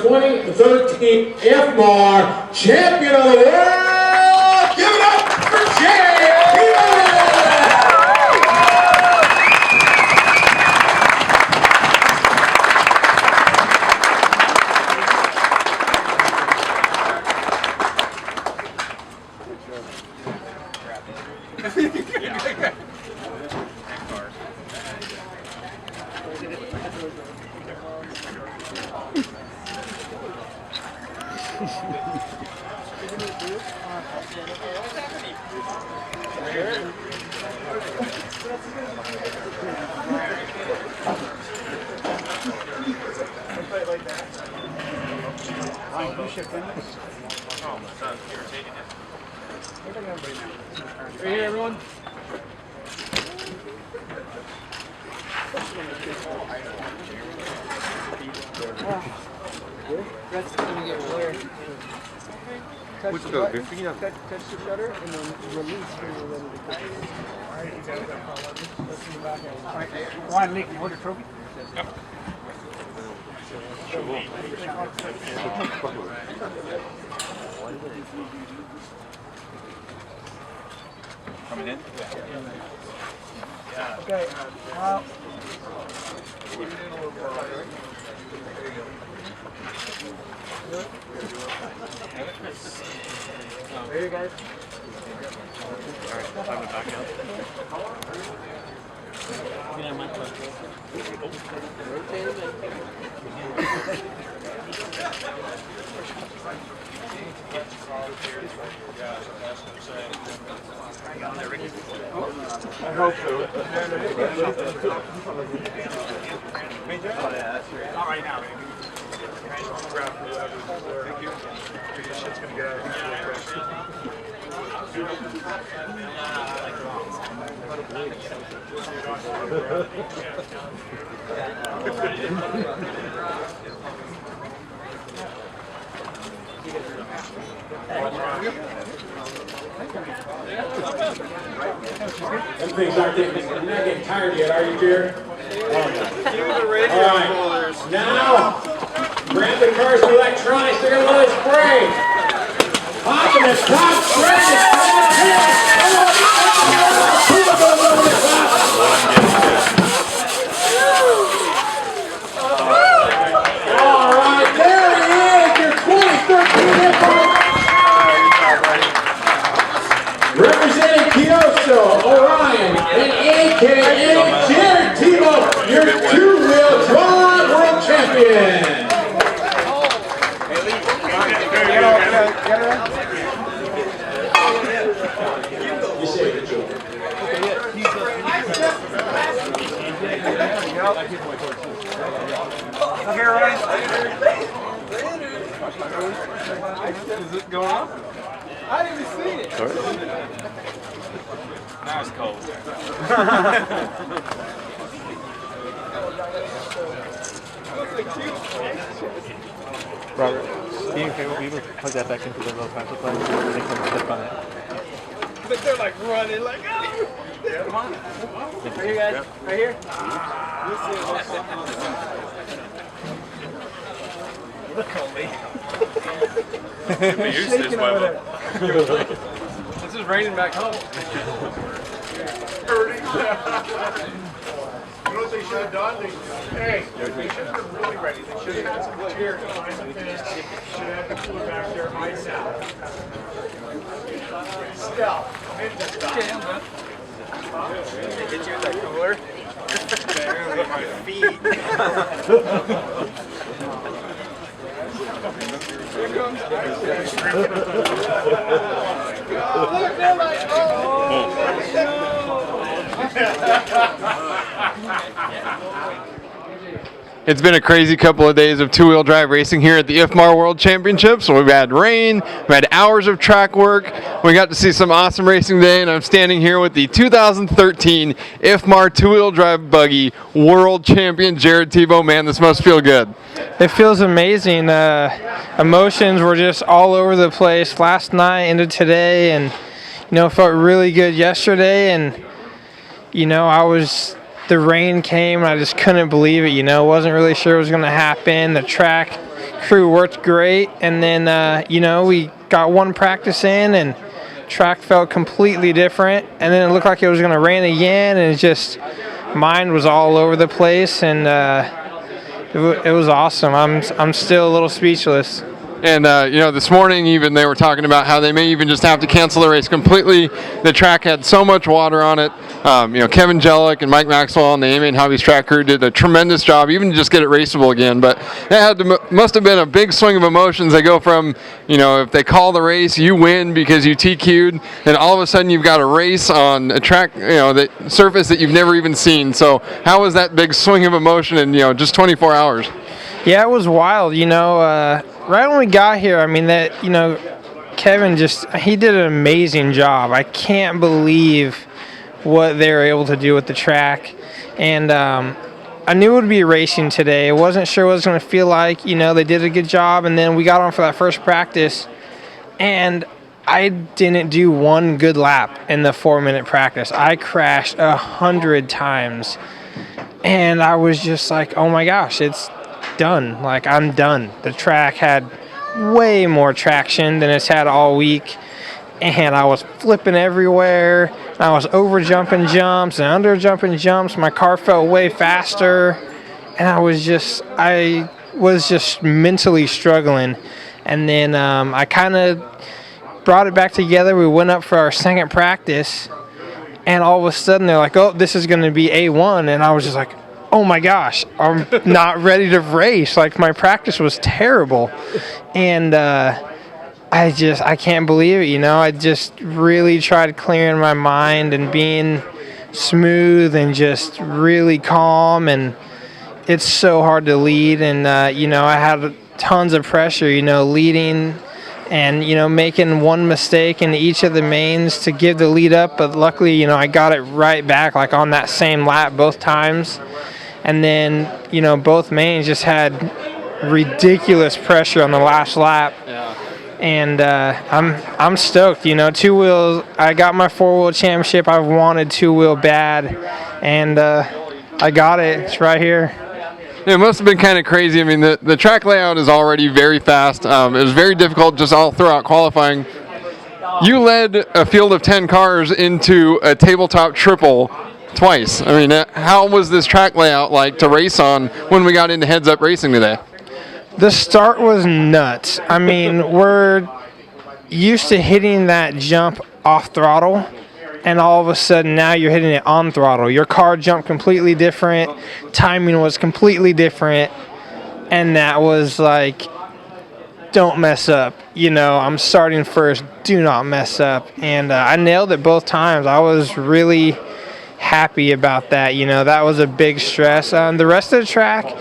2013 IFMAR Champion of the World. Give it up for Jared Tebo! Right here, everyone. That's gonna get blurred. Touch the shutter and then release when you're ready to cut. Alright, you got it. Alright, Ryan Lee, can you hold your trophy? Yep. Coming in? Yeah. Okay. Wow. There you guys. Alright, time to back out. I hope so. Not right now, baby. Thank you. Your shit's gonna get out of Them things aren't getting, you're not getting tired yet, are you, Jared? All right, now grab the cars and electronics. They're going to let us spray. Popping the top, spray. All right, there he is, your 2013 IFMAR. Representing Kioso, Orion, and AKA Jared Tebo, your two-wheel drive world champion. You say it, Joe. Okay, Ryan. Is it going up? I didn't even see it. Sorry? Now it's cold. Robert, do you think we would plug that back into the little pencil plug and they come step on it? But they're like running, like, oh! Yeah, come on. Right here, guys. Right here. Look at me. Get used to this weather. This is raining back home. You know what they should have done? They should have been really ready. They should have had some chairs behind the fence. Should have had the cooler back there, ice out. Stealth. Ninja style. Okay, I'm done. They hit you with that cooler? Barely my feet. Look, they're like, It's been a crazy couple of days of two-wheel drive racing here at the IFMAR World Championship. So we've had rain, we've had hours of track work, we got to see some awesome racing today, and I'm standing here with the 2013 IFMAR two-wheel drive buggy World Champion Jared Tebo. Man, this must feel good. It feels amazing. Emotions were just all over the place last night into today, and felt really good yesterday, and the rain came and I just couldn't believe it, wasn't really sure it was going to happen. The track crew worked great, and then we got one practice in, and track felt completely different, and then it looked like it was going to rain again, and it just mind was all over the place, and it was awesome. I'm still a little speechless. And, this morning even they were talking about how they may even just have to cancel the race completely. The track had so much water on it. Kevin Jellick and Mike Maxwell and the AMA and Hobbies track crew did a tremendous job even to just get it raceable again. But that must have been a big swing of emotions. They go from, if they call the race, you win because you TQ'd, and all of a sudden you've got a race on a track, the surface that you've never even seen. So how was that big swing of emotion in, just 24 hours? Yeah, it was wild, right when we got here, Kevin he did an amazing job. I can't believe what they were able to do with the track. And I knew it would be racing today. I wasn't sure what it was going to feel like. They did a good job. And then we got on for that first practice, and I didn't do one good lap in the 4-minute practice. I crashed 100 times. And I was just like, oh my gosh, it's done. Like, I'm done. The track had way more traction than it's had all week, and I was flipping everywhere. I was over jumping jumps and under jumping jumps. My car felt way faster, and I was just mentally struggling. And then I kind of brought it back together. We went up for our second practice, and all of a sudden they're like, oh, this is going to be A1, and I was just like, oh my gosh, I'm not ready to race. Like, my practice was terrible. And I can't believe it, I just really tried clearing my mind and being smooth and just really calm. And it's so hard to lead. And, I had tons of pressure, leading and, making one mistake in each of the mains to give the lead up. But luckily, I got it right back, like on that same lap both times. And then, both mains just had ridiculous pressure on the last lap. Yeah. And I'm stoked. 2 wheels. I got my 4-wheel championship. I've wanted 2-wheel bad, and I got it. It's right here. It must have been kind of crazy. I mean, the track layout is already very fast. It was very difficult just all throughout qualifying. You led a field of 10 cars into a tabletop triple twice. I mean, how was this track layout like to race on when we got into heads-up racing today? The start was nuts. I mean, we're used to hitting that jump off throttle, and all of a sudden now you're hitting it on throttle. Your car jumped completely different. Timing was completely different, and that was like, don't mess up. I'm starting first. Do not mess up. And I nailed it both times. I was really happy about that. That was a big stress. The rest of the track,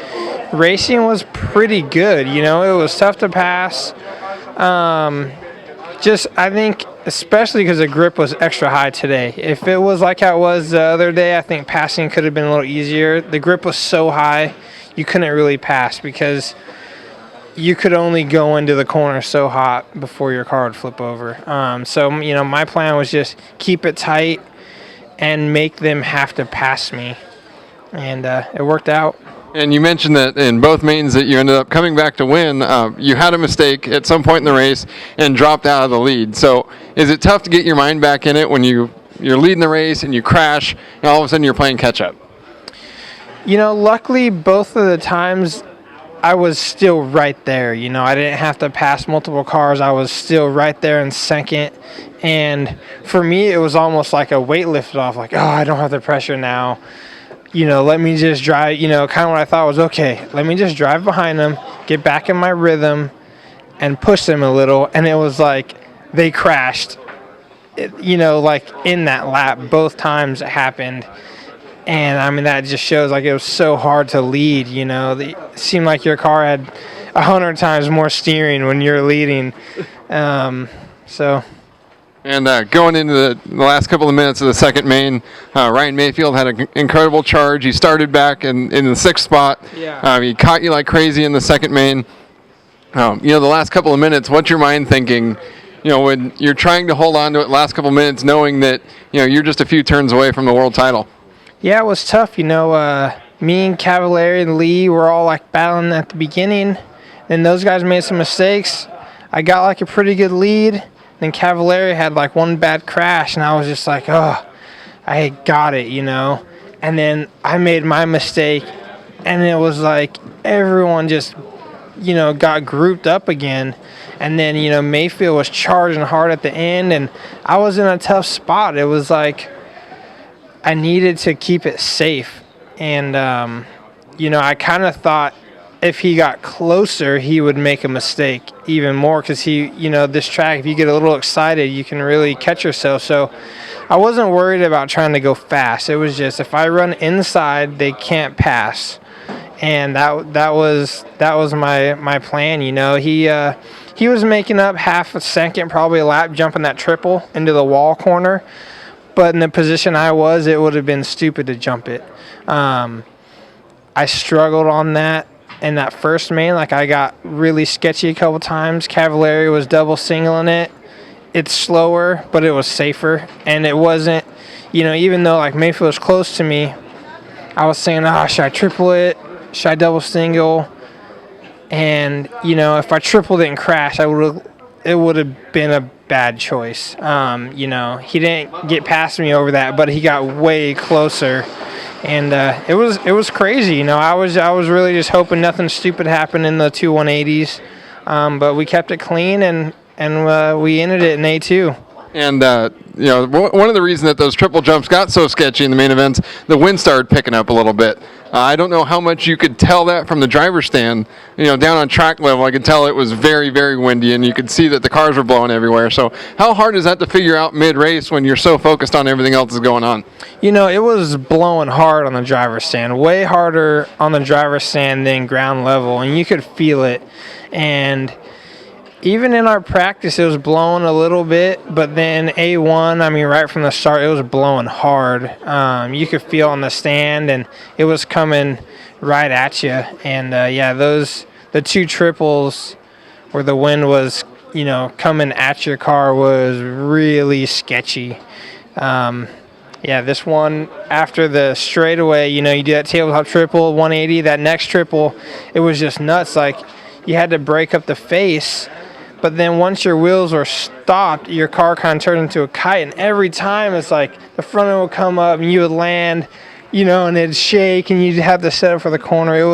racing was pretty good. It was tough to pass. I think, especially because the grip was extra high today. If it was like how it was the other day, I think passing could have been a little easier. The grip was so high, you couldn't really pass because you could only go into the corner so hot before your car would flip over. So my plan was just keep it tight and make them have to pass me, and it worked out. And you mentioned that in both mains that you ended up coming back to win. You had a mistake at some point in the race and dropped out of the lead. So is it tough to get your mind back in it when you're leading the race and you crash and all of a sudden you're playing catch up? Luckily both of the times I was still right there. I didn't have to pass multiple cars. I was still right there in second. And for me, it was almost like a weight lifted off, like, oh, I don't have the pressure now. Let me just drive, kind of what I thought was, okay, let me just drive behind them, get back in my rhythm, and push them a little. And it was like they crashed, like in that lap. Both times it happened. And, that just shows, like, it was so hard to lead, It seemed like your car had 100 times more steering when you're leading. And going into the last couple of minutes of the second main, Ryan Mayfield had an incredible charge. He started back in the 6th spot. Yeah. He caught you like crazy in the second main. The last couple of minutes, what's your mind thinking, when you're trying to hold on to it last couple of minutes, knowing that, you're just a few turns away from the world title? Yeah, it was tough. Me and Cavallari and Lee were all like battling at the beginning. Then those guys made some mistakes. I got like a pretty good lead. Then Cavallari had like one bad crash, and I was just like, oh, I got it, you know. And then I made my mistake, and it was like everyone just, you know, got grouped up again. And then, you know, Mayfield was charging hard at the end, and I was in a tough spot. It was like I needed to keep it safe. And, you know, I kind of thought if he got closer, he would make a mistake even more because he, you know, this track, if you get a little excited, you can really catch yourself. So I wasn't worried about trying to go fast. It was just if I run inside, they can't pass. And that was my plan, you know. He was making up half a second, probably a lap, jumping that triple into the wall corner. But in the position I was, it would have been stupid to jump it. I struggled on that in that first main. Like, I got really sketchy a couple times. Cavallari was double singling it. It's slower, but it was safer. And it wasn't, you know, even though, like, Mayfield was close to me, I was saying, should I triple it? Should I double single? And, you know, if I tripled it and crashed, it would have been a bad choice. You know, he didn't get past me over that, but he got way closer. And it was crazy, you know. I was really just hoping nothing stupid happened in the two 180s, but we kept it clean and we ended it in A2. And you know, one of the reasons that those triple jumps got so sketchy in the main events, the wind started picking up a little bit. I don't know how much you could tell that from the driver's stand. You know, down on track level, I could tell it was very, very windy, and you could see that the cars were blowing everywhere. So how hard is that to figure out mid-race when you're so focused on everything else that's going on? You know, it was blowing hard on the driver's stand, way harder on the driver's stand than ground level, and you could feel it. And even in our practice, it was blowing a little bit, but then A1, I mean, right from the start, it was blowing hard. You could feel on the stand, and it was coming right at you. And, yeah, the two triples where the wind was, you know, coming at your car was really sketchy. Yeah, this one, after the straightaway, you know, you do that tabletop triple, 180, that next triple, it was just nuts. Like, you had to break up the face. But then once your wheels were stopped, your car kind of turned into a kite. And every time it's like the front end would come up and you would land, you know, and it'd shake and you'd have to set up for the corner. It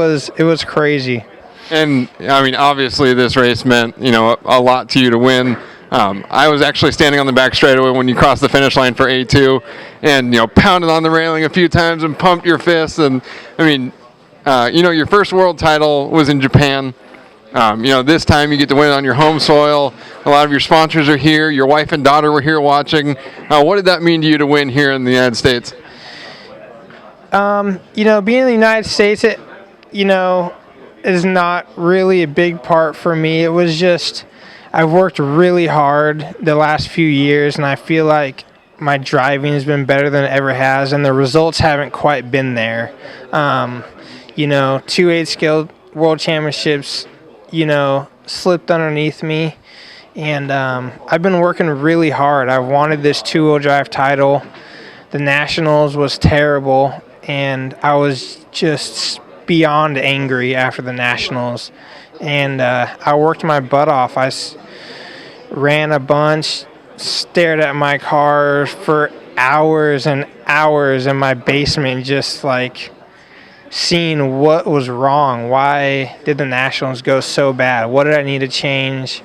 was crazy. And, I mean, obviously this race meant, you know, a lot to you to win. I was actually standing on the back straightaway when you crossed the finish line for A2 and, you know, pounded on the railing a few times and pumped your fists. And, I mean, you know, your first world title was in Japan. You know, this time you get to win it on your home soil. A lot of your sponsors are here. Your wife and daughter were here watching. What did that mean to you to win here in the United States? You know, being in the United States, it, you know, is not really a big part for me. It was just I've worked really hard the last few years, and I feel like my driving has been better than it ever has, and the results haven't quite been there. You know, 2/8 scale World Championships, you know, slipped underneath me, and I've been working really hard. I wanted this two-wheel drive title. The Nationals was terrible, and I was just beyond angry after the Nationals, and I worked my butt off. I ran a bunch, stared at my car for hours and hours in my basement, just like seeing what was wrong. Why did the Nationals go so bad? What did I need to change?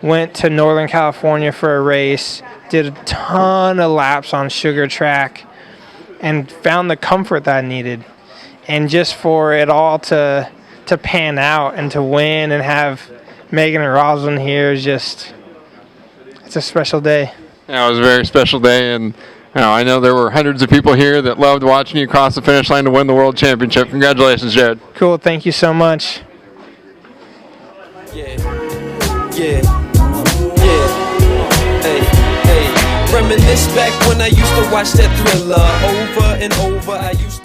Went to Northern California for a race, did a ton of laps on Sugar Track, and found the comfort that I needed. And just for it all to pan out and to win and have Megan and Rosalind here is just, it's a special day. Yeah, it was a very special day, and you know, I know there were hundreds of people here that loved watching you cross the finish line to win the World Championship. Congratulations, Jared. Cool, thank you so much. Yeah. Hey. Reminisce back when I used to watch that Thriller over and over. I used to